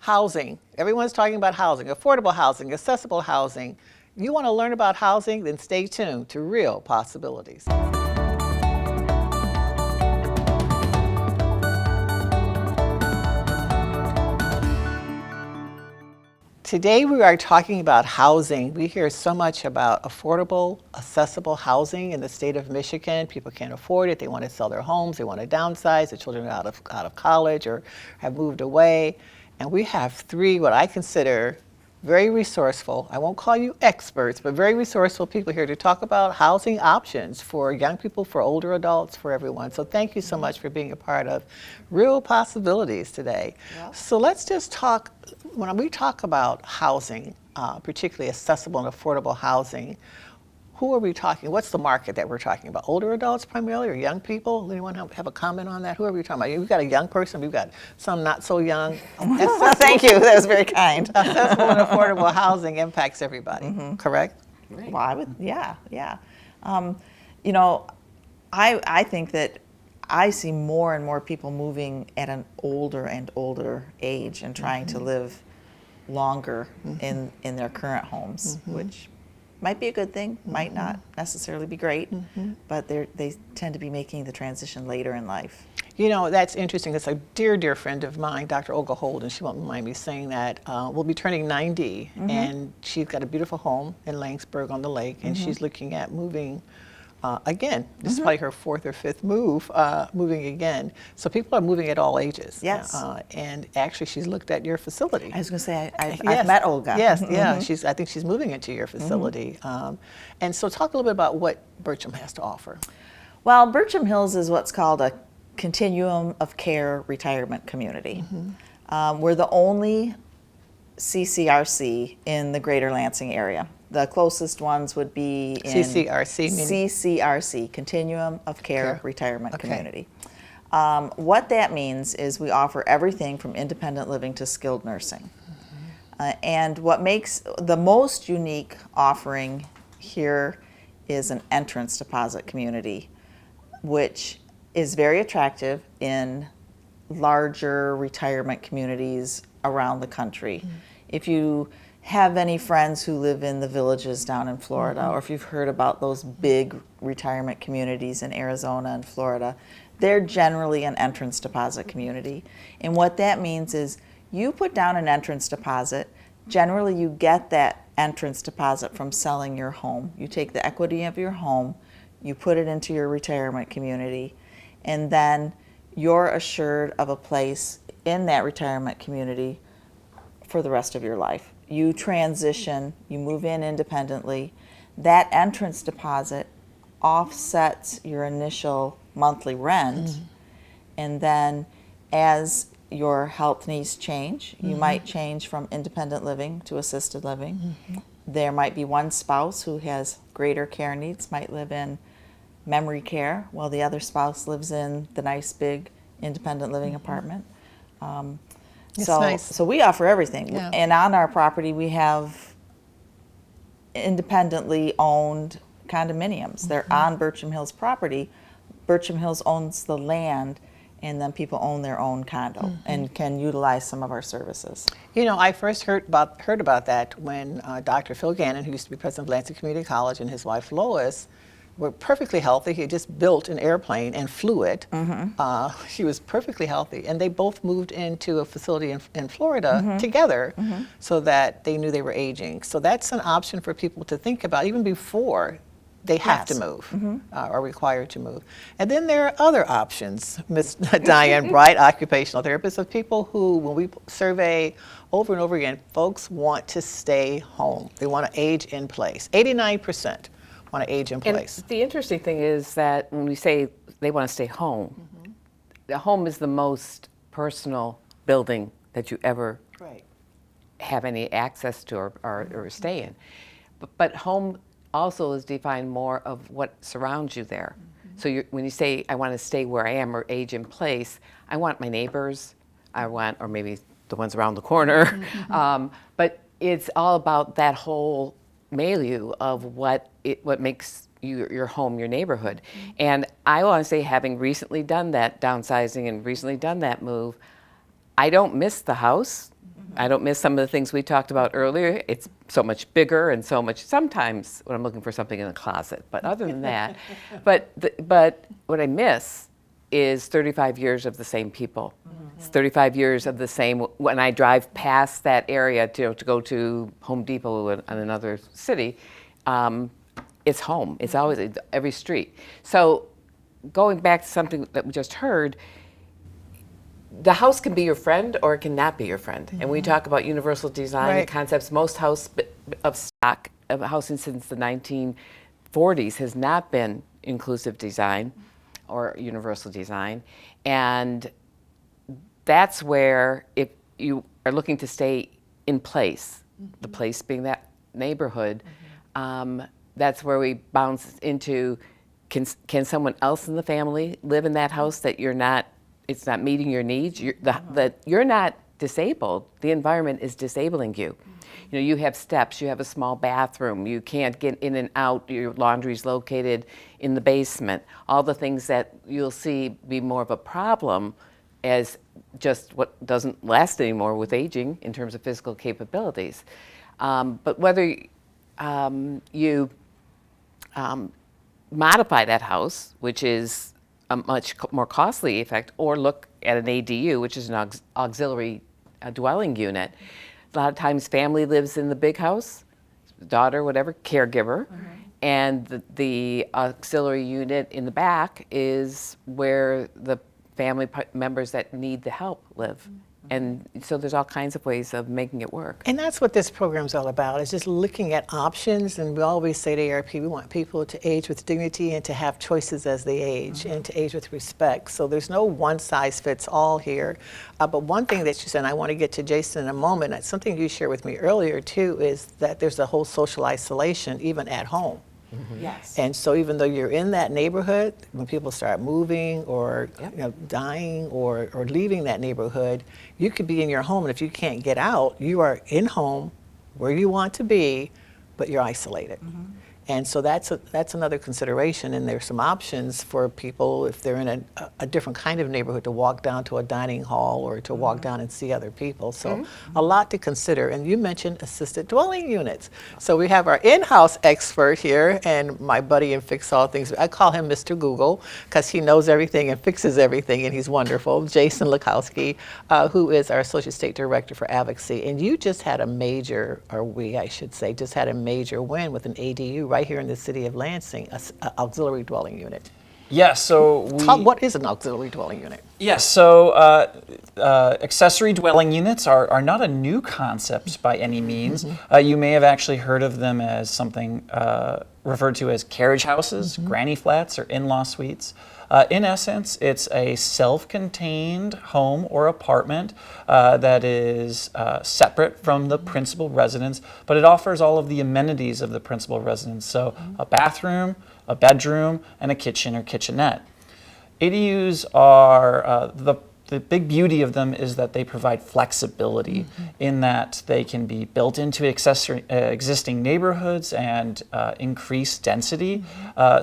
Housing. Everyone's talking about housing, affordable housing, accessible housing. You want to learn about housing? Then stay tuned to Real Possibilities. Today we are talking about housing. We hear so much about affordable, accessible housing in the state of Michigan. People can't afford it. They want to sell their homes. They want to downsize. The children are out of college or have moved away. And we have three what I consider very resourceful, I won't call you experts, but very resourceful people here to talk about housing options for young people, for older adults, for everyone. So thank you so much for being a part of Real Possibilities today. Yeah. So let's just talk, when we talk about housing, particularly accessible and affordable housing, who are we talking? What's the market that we're talking about? Older adults primarily, or young people? Anyone have a comment on that? Who are we talking about? We've got a young person. We've got some not so young. Thank you. That was very kind. Accessible and affordable housing impacts everybody. Mm-hmm. Correct? Right. Well, I would. Yeah. You know, I think that I see more and more people moving at an older and older age and trying to live longer in their current homes, which might be a good thing, might not necessarily be great, but they tend to be making the transition later in life. You know, that's interesting. It's a dear, dear friend of mine, Dr. Olga Holden, she won't mind me saying that, will be turning 90, and she's got a beautiful home in Langsburg on the lake, and she's looking at moving again. This is probably her fourth or fifth move, moving again. So people are moving at all ages. Yes. And actually, she's looked at your facility. I was going to say, I've met Olga. Yes, yeah. I think she's moving into your facility. And so talk a little bit about what Bertram has to offer. Well, Bertram Hills is what's called a continuum of care retirement community. We're the only CCRC in the greater Lansing area. The closest ones would be in CCRC, Continuum of Care Retirement Community. What that means is we offer everything from independent living to skilled nursing. And what makes the most unique offering here is an entrance deposit community, which is very attractive in larger retirement communities around the country. If you have any friends who live in the villages down in Florida, or if you've heard about those big retirement communities in Arizona and Florida, they're generally an entrance deposit community. And what that means is you put down an entrance deposit, generally you get that entrance deposit from selling your home. You take the equity of your home, you put it into your retirement community, and then you're assured of a place in that retirement community for the rest of your life. You transition, you move in independently. That entrance deposit offsets your initial monthly rent, and then as your health needs change, you might change from independent living to assisted living. There might be one spouse who has greater care needs, might live in memory care, while the other spouse lives in the nice big independent living apartment. So we offer everything. Yeah. And on our property we have independently owned condominiums. They're on Bertram Hills property. Bertram Hills owns the land, and then people own their own condo and can utilize some of our services. You know, I first heard about that when Dr. Phil Gannon, who used to be president of Lansing Community College, and his wife Lois were perfectly healthy. He had just built an airplane and flew it. She was perfectly healthy, and they both moved into a facility in Florida together so that they knew they were aging. So that's an option for people to think about even before they have to move, are required to move. And then there are other options, Ms. Diane Bright, occupational therapist, of people who, when we survey over and over again, folks want to stay home. They want to age in place. 89% want to age in place. And the interesting thing is that when we say they want to stay home, the home is the most personal building that you ever have any access to or stay in. But home also is defined more of what surrounds you there. So when you say, I want to stay where I am or age in place, I want my neighbors, or maybe the ones around the corner, but it's all about that whole milieu of what makes your home, your neighborhood. And I want to say, having recently done that downsizing and recently done that move, I don't miss the house, I don't miss some of the things we talked about earlier. It's so much bigger and so much, sometimes when I'm looking for something in the closet, but other than that, but what I miss is 35 years of the same people. It's 35 years of the same, when I drive past that area to go to Home Depot in another city, it's home. It's always every street. So going back to something that we just heard, the house can be your friend or it can not be your friend. And we talk about universal design concepts. Most house of stock of housing since the 1940s has not been inclusive design or universal design. And that's where, if you are looking to stay in place, the place being that neighborhood, that's where we bounce into, can someone else in the family live in that house that it's not meeting your needs? That you're not disabled. The environment is disabling you. You know, you have steps, you have a small bathroom, you can't get in and out, your laundry's located in the basement. All the things that you'll see be more of a problem as just what doesn't last anymore with aging in terms of physical capabilities. But whether you modify that house, which is a much more costly effect, or look at an ADU, which is an auxiliary dwelling unit. A lot of times family lives in the big house, daughter, whatever, caregiver, and the auxiliary unit in the back is where the family members that need the help live. And so there's all kinds of ways of making it work. And that's what this program's all about, is just looking at options. And we always say at AARP, we want people to age with dignity and to have choices as they age, and to age with respect. So there's no one size fits all here. But one thing that you said, and I want to get to Jason in a moment, that's something you shared with me earlier too, is that there's a whole social isolation even at home. Yes. And so even though you're in that neighborhood, when people start moving or dying or leaving that neighborhood, you could be in your home, and if you can't get out, you are in home where you want to be, but you're isolated. And so that's another consideration, and there's some options for people if they're in a different kind of neighborhood to walk down to a dining hall or to walk down and see other people. So a lot to consider. And you mentioned assisted dwelling units. So we have our in-house expert here, and my buddy in Fix All Things. I call him Mr. Google because he knows everything and fixes everything, and he's wonderful. Jason Lukowski, who is our Associate State Director for Advocacy. And you just had a major, or we, I should say, just had a major win with an ADU right here in the city of Lansing, an auxiliary dwelling unit. Yes, so what is an auxiliary dwelling unit? Yes, so accessory dwelling units are not a new concept by any means. You may have actually heard of them as something referred to as carriage houses, granny flats, or in-law suites. In essence, it's a self-contained home or apartment that is separate from the principal residence, but it offers all of the amenities of the principal residence. So a bathroom, a bedroom, and a kitchen or kitchenette. ADUs are, the big beauty of them is that they provide flexibility in that they can be built into existing neighborhoods and increase density.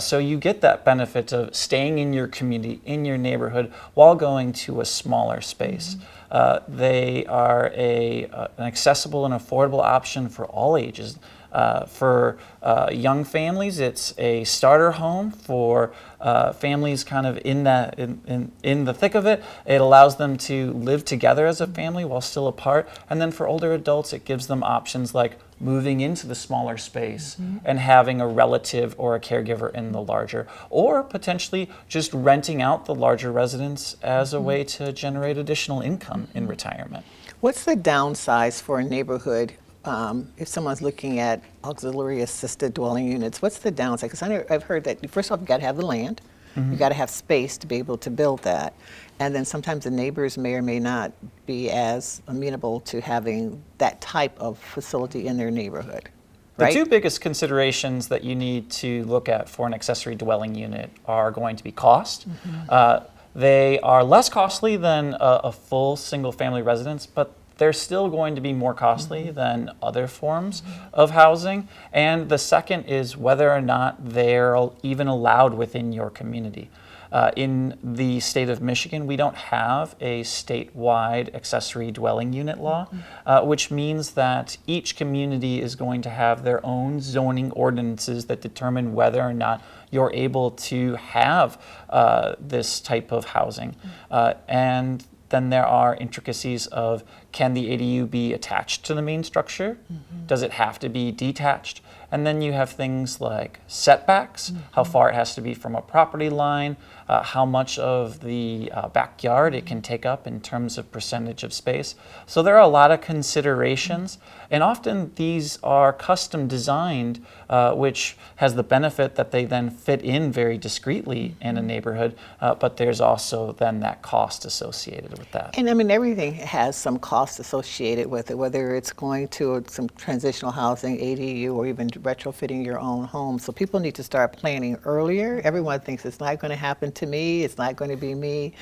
So you get that benefit of staying in your community, in your neighborhood, while going to a smaller space. They are an accessible and affordable option for all ages. For young families, it's a starter home. For families kind of in the thick of it, it allows them to live together as a family while still apart. And then for older adults, it gives them options like moving into the smaller space and having a relative or a caregiver in the larger, or potentially just renting out the larger residence as a way to generate additional income in retirement. What's the downsize for a neighborhood? If someone's looking at auxiliary assisted dwelling units, what's the downside? Because I've heard that, first off, you got to have the land, you got to have space to be able to build that, and then sometimes the neighbors may or may not be as amenable to having that type of facility in their neighborhood. The Right? two biggest considerations that you need to look at for an accessory dwelling unit are going to be cost. They are less costly than a full single-family residence, but they're still going to be more costly than other forms of housing. And the second is whether or not they're even allowed within your community. In the state of Michigan, we don't have a statewide accessory dwelling unit law, which means that each community is going to have their own zoning ordinances that determine whether or not you're able to have this type of housing. And then there are intricacies of, can the ADU be attached to the main structure? Does it have to be detached? And then you have things like setbacks, how far it has to be from a property line, how much of the backyard it can take up in terms of percentage of space. So there are a lot of considerations, and often these are custom designed, which has the benefit that they then fit in very discreetly in a neighborhood, but there's also then that cost associated with that. And I mean, everything has some cost associated with it, whether it's going to some transitional housing, ADU, or even retrofitting your own home. So people need to start planning earlier. Everyone thinks it's not going to happen to me, it's not going to be me.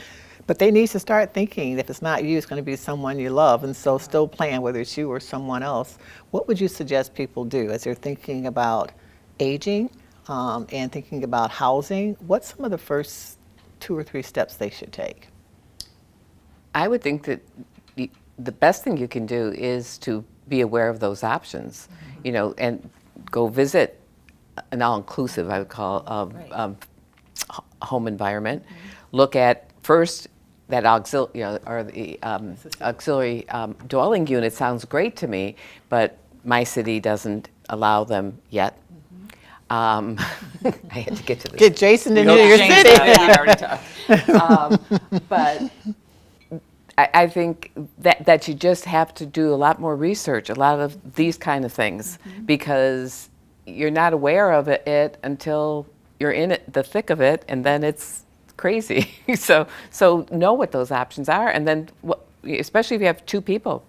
But they need to start thinking if it's not you, it's going to be someone you love. And so still plan whether it's you or someone else. What would you suggest people do as they're thinking about aging and thinking about housing? What's some of the first 2 or 3 steps they should take? I would think that the best thing you can do is to be aware of those options, you know, and go visit an all-inclusive, I would call, home environment. Look at first that auxiliary dwelling unit sounds great to me, but my city doesn't allow them yet. I had to get to this. Get Jason into your city. We already talked. But I think that you just have to do a lot more research, a lot of these kind of things, because you're not aware of it until you're in it, the thick of it, and then it's crazy. So know what those options are, and then especially if you have 2 people,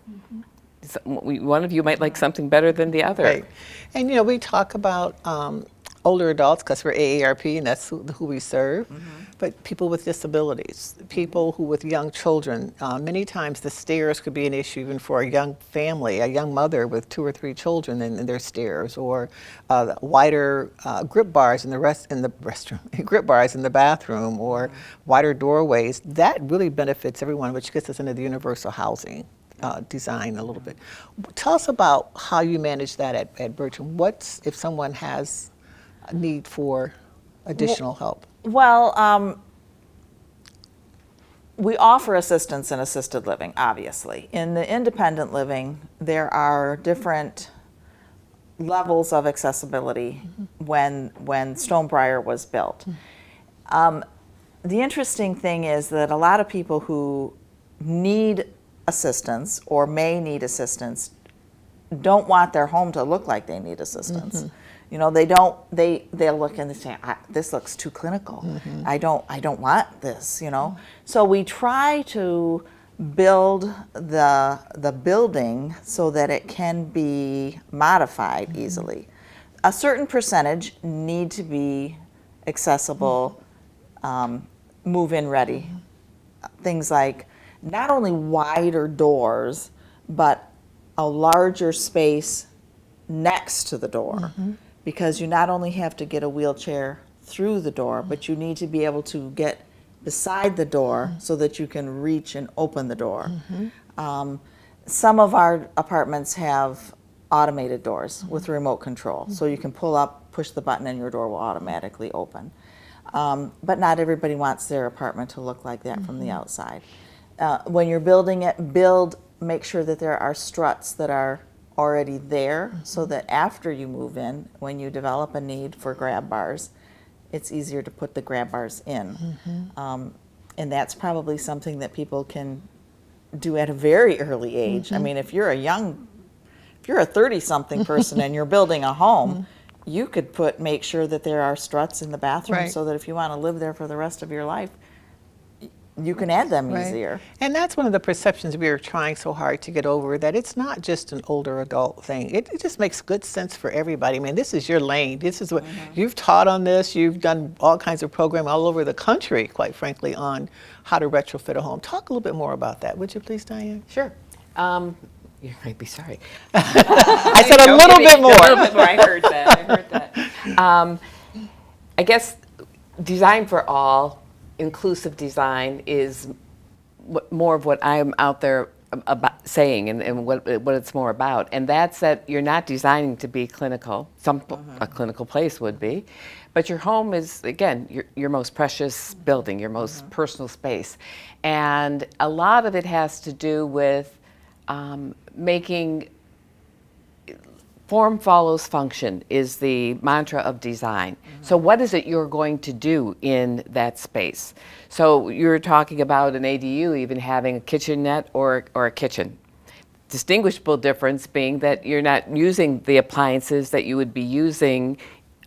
one of you might like something better than the other. Right. And you know, we talk about older adults because we're AARP and that's who we serve, but people with disabilities, people who with young children, many times the stairs could be an issue even for a young family, a young mother with 2 or 3 children in their stairs, or wider grip bars in the restroom, grip bars in the bathroom, or wider doorways. That really benefits everyone, which gets us into the universal housing design a little bit. Tell us about how you manage that at Bertram. What's if someone has a need for additional help? Well, we offer assistance in assisted living, obviously. In the independent living, there are different levels of accessibility when Stonebriar was built. The interesting thing is that a lot of people who need assistance or may need assistance don't want their home to look like they need assistance. You know, they'll look and they say, this looks too clinical. I don't want this, you know. So we try to build the building so that it can be modified easily. A certain percentage need to be accessible, move-in ready. Things like not only wider doors, but a larger space next to the door. Because you not only have to get a wheelchair through the door, but you need to be able to get beside the door so that you can reach and open the door. Some of our apartments have automated doors with remote control. So you can pull up, push the button, and your door will automatically open. But not everybody wants their apartment to look like that from the outside. When you're building it, make sure that there are struts that are already there so that after you move in, when you develop a need for grab bars, it's easier to put the grab bars in. And that's probably something that people can do at a very early age. I mean, if you're a 30-something person and you're building a home, you could make sure that there are struts in the bathroom so that if you want to live there for the rest of your life, you can add them easier. And that's one of the perceptions we are trying so hard to get over, that it's not just an older adult thing. It just makes good sense for everybody. I mean, this is your lane. This is what you've taught on this. You've done all kinds of programming all over the country, quite frankly, on how to retrofit a home. Talk a little bit more about that, would you please, Diane? Sure. You might be sorry. I said a little bit more. A little bit more. I heard that. I guess design for all inclusive design is more of what I'm out there about saying, and what it's more about, and that's that you're not designing to be clinical. A clinical place would be, but your home is, again, your most precious building, your most personal space, and a lot of it has to do with making. Form follows function is the mantra of design. So what is it you're going to do in that space? So you're talking about an ADU even having a kitchenette or a kitchen. Distinguishable difference being that you're not using the appliances that you would be using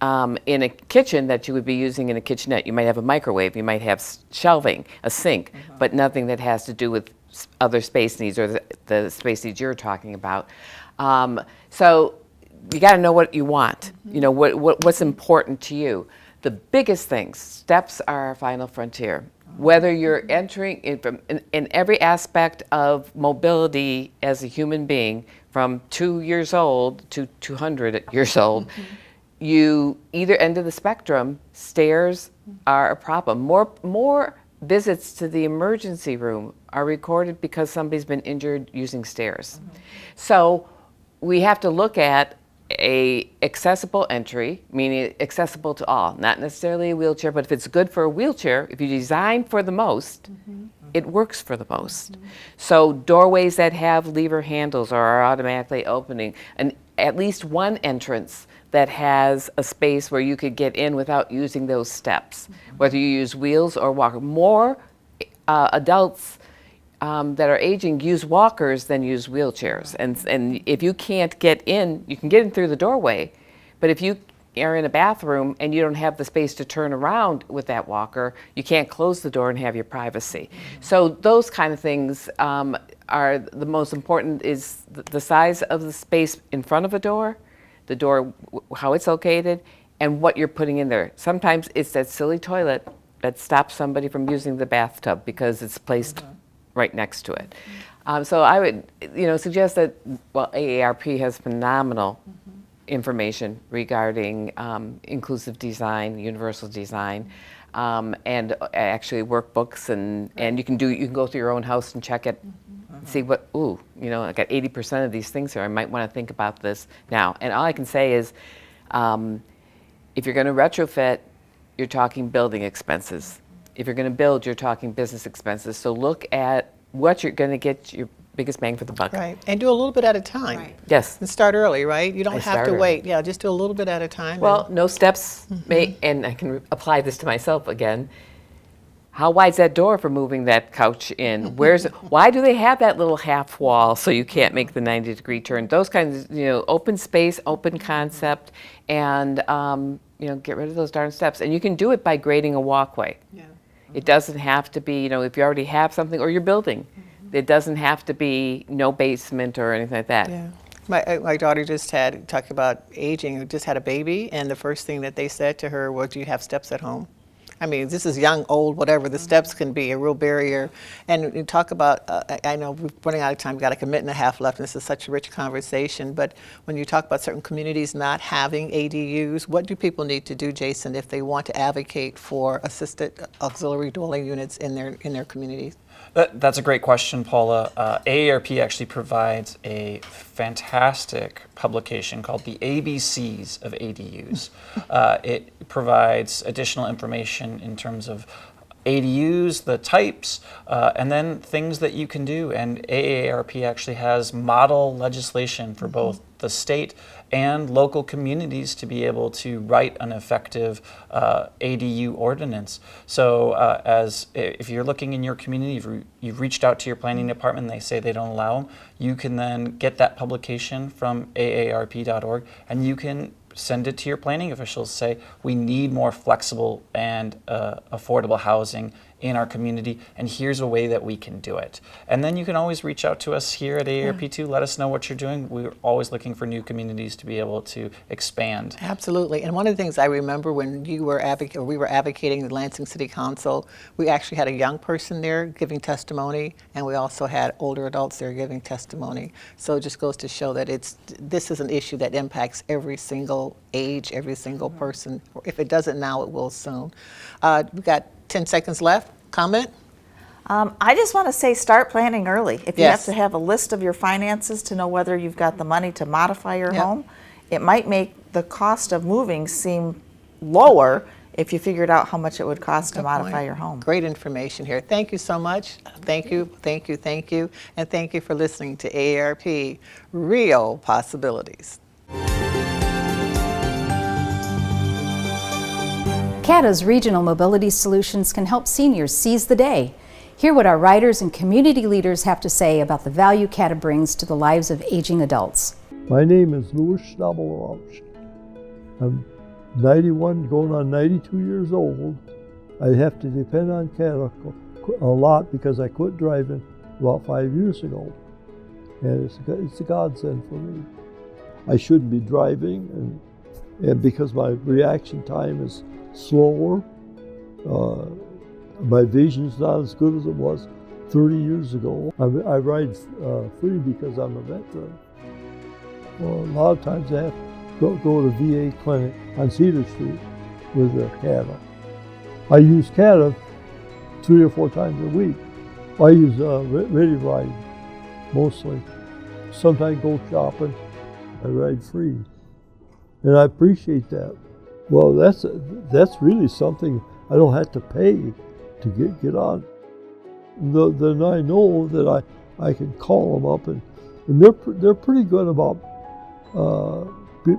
in a kitchen that you would be using in a kitchenette. You might have a microwave, you might have shelving, a sink, but nothing that has to do with other space needs or the space needs you're talking about. So you got to know what you want, you know, what's important to you. The biggest things, steps are our final frontier. Whether you're entering in every aspect of mobility as a human being, from 2 years old to 200 years old, you either end of the spectrum, stairs are a problem. More visits to the emergency room are recorded because somebody's been injured using stairs. So we have to look at a accessible entry, meaning accessible to all, not necessarily a wheelchair, but if it's good for a wheelchair, if you design for the most, it works for the most. So doorways that have lever handles or are automatically opening, and at least one entrance that has a space where you could get in without using those steps, whether you use wheels or walker. More adults that are aging use walkers than use wheelchairs. And if you can't get in, you can get in through the doorway, but if you are in a bathroom and you don't have the space to turn around with that walker, you can't close the door and have your privacy. So those kind of things are the most important, is the size of the space in front of a door, the door, how it's located, and what you're putting in there. Sometimes it's that silly toilet that stops somebody from using the bathtub because it's placed right next to it. So I would, suggest that, well, AARP has phenomenal information regarding inclusive design, universal design, and actually workbooks, and you can go through your own house and check it, see what, I got 80% of these things here. I might want to think about this now. And all I can say is, if you're going to retrofit, you're talking building expenses. If you're going to build, you're talking business expenses. So look at what you're going to get your biggest bang for the buck. Right, and do a little bit at a time. Right. Yes. And start early, right? You don't have start to early. wait. Yeah, just do a little bit at a time. Well, no steps, and I can apply this to myself again. How wide's that door for moving that couch in? Why do they have that little half wall so you can't make the 90-degree turn? Those kinds of, open space, open concept, and get rid of those darn steps. And you can do it by grading a walkway. Yeah. It doesn't have to be, if you already have something, or you're building, it doesn't have to be no basement or anything like that. Yeah. My daughter just talked about aging, just had a baby, and the first thing that they said to her was, do you have steps at home? I mean, this is young, old, whatever. The steps can be a real barrier. And you talk about, I know we're running out of time. We've got a minute and a half left, and this is such a rich conversation. But when you talk about certain communities not having ADUs, what do people need to do, Jason, if they want to advocate for assisted auxiliary dwelling units in their communities? That's a great question, Paula. AARP actually provides a fantastic publication called the ABCs of ADUs. It provides additional information in terms of ADUs, the types, and then things that you can do. And AARP actually has model legislation for both the state and local communities to be able to write an effective ADU ordinance. So if you're looking in your community, if you've reached out to your planning department and they say they don't allow them, you can then get that publication from aarp.org and you can send it to your planning officials, say, we need more flexible and affordable housing in our community, and here's a way that we can do it. And then you can always reach out to us here at AARP too. Let us know what you're doing. We're always looking for new communities to be able to expand. Absolutely. And one of the things I remember when we were advocating the Lansing City Council, we actually had a young person there giving testimony, and we also had older adults there giving testimony. So it just goes to show that this is an issue that impacts every single age, every single person. If it doesn't now, it will soon. We've got 10 seconds left. Comment? I just want to say start planning early. If you Yes. have to have a list of your finances to know whether you've got the money to modify your Yep. home, it might make the cost of moving seem lower if you figured out how much it would cost to modify your home. Great information here. Thank you so much. Thank you, thank you, thank you. And thank you for listening to AARP Real Possibilities. CATA's regional mobility solutions can help seniors seize the day. Hear what our riders and community leaders have to say about the value CATA brings to the lives of aging adults. My name is Louis Schnabelrausch. I'm 91, going on 92 years old. I have to depend on CATA a lot because I quit driving about 5 years ago. And it's a godsend for me. I shouldn't be driving, and because my reaction time is slower, my vision's not as good as it was 30 years ago. I ride free because I'm a veteran. Well, a lot of times I have to go to VA clinic on Cedar Street with a CATA. I use CATA 3 or 4 times a week. I use Ready Ride mostly. Sometimes go shopping. I ride free, and I appreciate that. Well, that's really something I don't have to pay to get on. Then I know that I can call them up, and they're pretty good about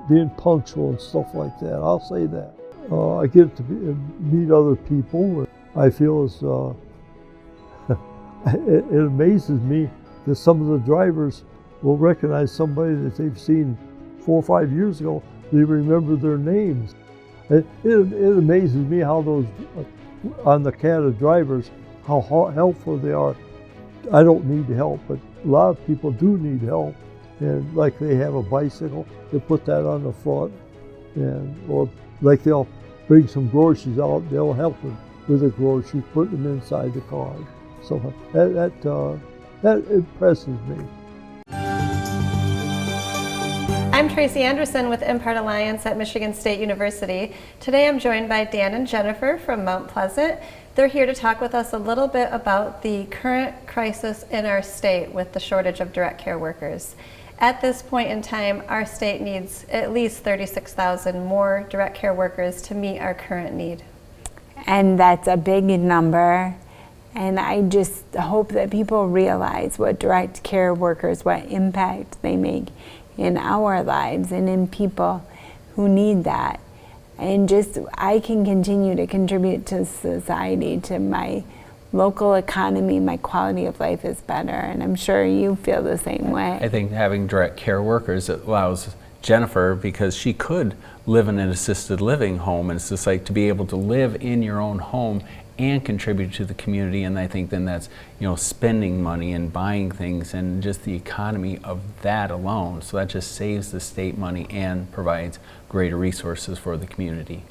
being punctual and stuff like that. I'll say that. I get to meet other people. I feel as it amazes me that some of the drivers will recognize somebody that they've seen 4 or 5 years ago. They remember their names. It amazes me how those on the CATA drivers, how helpful they are. I don't need help, but a lot of people do need help. And like they have a bicycle, they put that on the front, or like they'll bring some groceries out, they'll help them with the groceries, put them inside the car. So that impresses me. I'm Tracy Anderson with Impart Alliance at Michigan State University. Today I'm joined by Dan and Jennifer from Mount Pleasant. They're here to talk with us a little bit about the current crisis in our state with the shortage of direct care workers. At this point in time, our state needs at least 36,000 more direct care workers to meet our current need. And that's a big number. And I just hope that people realize what direct care workers, what impact they make in our lives and in people who need that. And just, I can continue to contribute to society, to my local economy, my quality of life is better, and I'm sure you feel the same way. I think having direct care workers allows Jennifer, because she could live in an assisted living home, and it's just like to be able to live in your own home and contribute to the community, and I think then that's, spending money and buying things and just the economy of that alone. So that just saves the state money and provides greater resources for the community.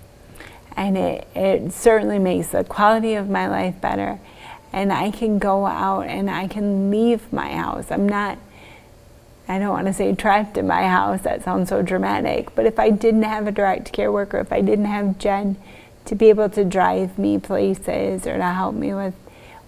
And it certainly makes the quality of my life better. And I can go out and I can leave my house. I don't want to say trapped in my house, that sounds so dramatic, but if I didn't have a direct care worker, if I didn't have Jen to be able to drive me places or to help me with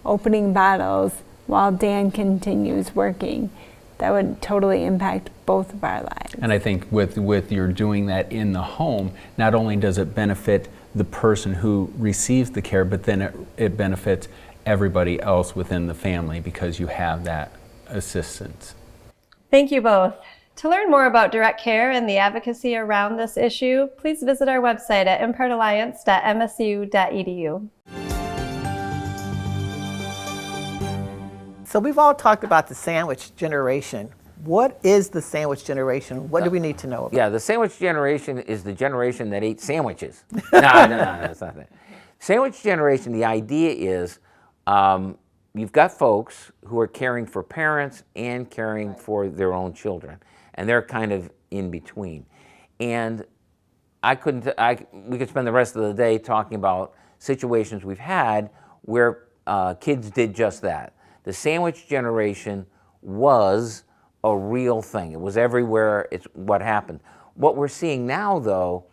opening bottles while Dan continues working, that would totally impact both of our lives. And I think with your doing that in the home, not only does it benefit the person who receives the care, but then it benefits everybody else within the family because you have that assistance. Thank you both. To learn more about direct care and the advocacy around this issue, please visit our website at impartalliance.msu.edu. So we've all talked about the sandwich generation. What is the sandwich generation? What do we need to know about? Yeah, the sandwich generation is the generation that ate sandwiches. No, it's not that. Sandwich generation, the idea is you've got folks who are caring for parents and caring for their own children, and they're kind of in between. And we could spend the rest of the day talking about situations we've had where kids did just that. The sandwich generation was a real thing. It was everywhere. It's what happened. What we're seeing now, though,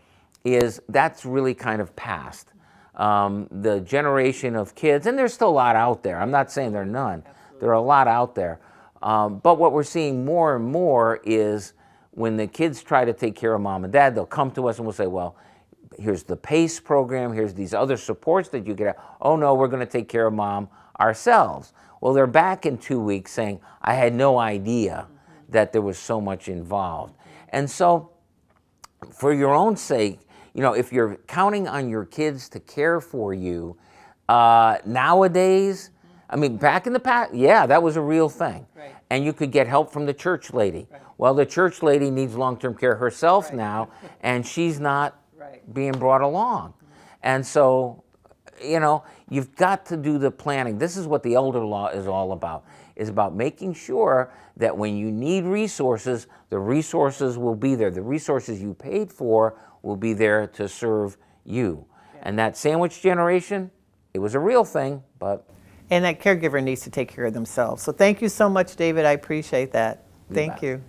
is that's really kind of past. the generation of kids, and there's still a lot out there. I'm not saying there are none. There are a lot out there. But what we're seeing more and more is when the kids try to take care of mom and dad, they'll come to us and we'll say, well, here's the PACE program, here's these other supports that you get. Oh no, we're going to take care of mom ourselves. Well, they're back in 2 weeks saying, I had no idea that there was so much involved. And so, for your own sake, you know, if you're counting on your kids to care for you, nowadays, I mean, back in the past, yeah, that was a real thing. Right. And you could get help from the church lady. Right. Well, the church lady needs long-term care herself right. now, and she's not right. being brought along. Mm-hmm. And so, you know, you've got to do the planning. This is what the elder law is all about. Is about making sure that when you need resources, the resources will be there. The resources you paid for will be there to serve you. Yeah. And that sandwich generation, it was a real thing, but... And that caregiver needs to take care of themselves. So thank you so much, David. I appreciate that. Thank you.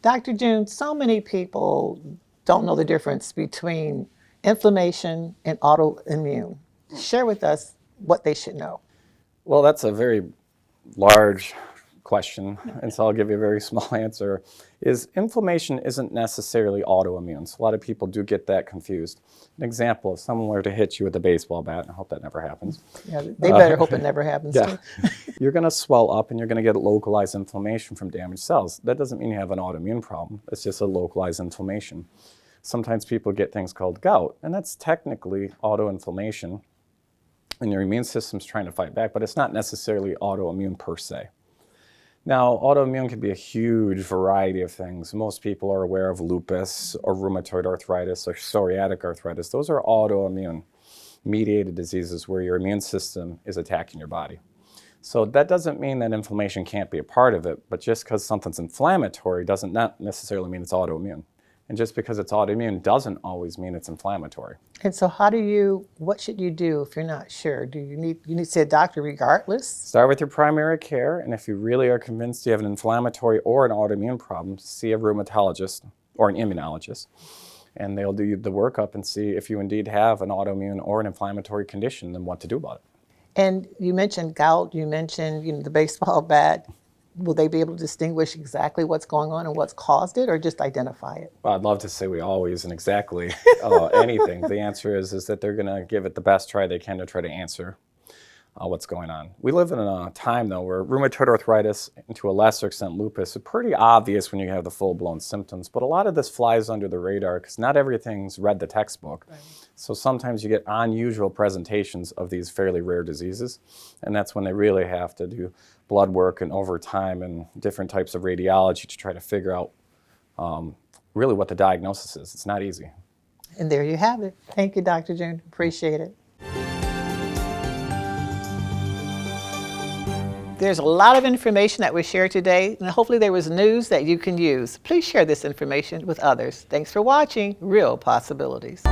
Dr. June, so many people don't know the difference between inflammation and autoimmune. Share with us what they should know. Well, that's a very large question, and so I'll give you a very small answer. Is inflammation isn't necessarily autoimmune, so a lot of people do get that confused. An example, if someone were to hit you with a baseball bat, and I hope that never happens. Yeah, they better hope it never happens. Yeah. You're going to swell up and you're going to get localized inflammation from damaged cells. That doesn't mean you have an autoimmune problem, it's just a localized inflammation. Sometimes people get things called gout, and that's technically autoinflammation, and your immune system's trying to fight back, but it's not necessarily autoimmune per se. Now, autoimmune can be a huge variety of things. Most people are aware of lupus or rheumatoid arthritis or psoriatic arthritis. Those are autoimmune mediated diseases where your immune system is attacking your body. So that doesn't mean that inflammation can't be a part of it, but just because something's inflammatory doesn't not necessarily mean it's autoimmune. And just because it's autoimmune doesn't always mean it's inflammatory. And so what should you do if you're not sure? Do you need to see a doctor regardless? Start with your primary care, and if you really are convinced you have an inflammatory or an autoimmune problem, see a rheumatologist or an immunologist. And they'll do the workup and see if you indeed have an autoimmune or an inflammatory condition and what to do about it. And you mentioned gout, you mentioned the baseball bat. Will they be able to distinguish exactly what's going on and what's caused it, or just identify it? Well, I'd love to say we always and exactly anything. The answer is that they're going to give it the best try they can to try to answer what's going on. We live in a time, though, where rheumatoid arthritis, and to a lesser extent lupus, are pretty obvious when you have the full-blown symptoms, but a lot of this flies under the radar because not everything's read the textbook. Right. So sometimes you get unusual presentations of these fairly rare diseases, and that's when they really have to do blood work and over time and different types of radiology to try to figure out really what the diagnosis is. It's not easy. And there you have it. Thank you, Dr. June. Appreciate it. There's a lot of information that was shared today, and hopefully there was news that you can use. Please share this information with others. Thanks for watching Real Possibilities.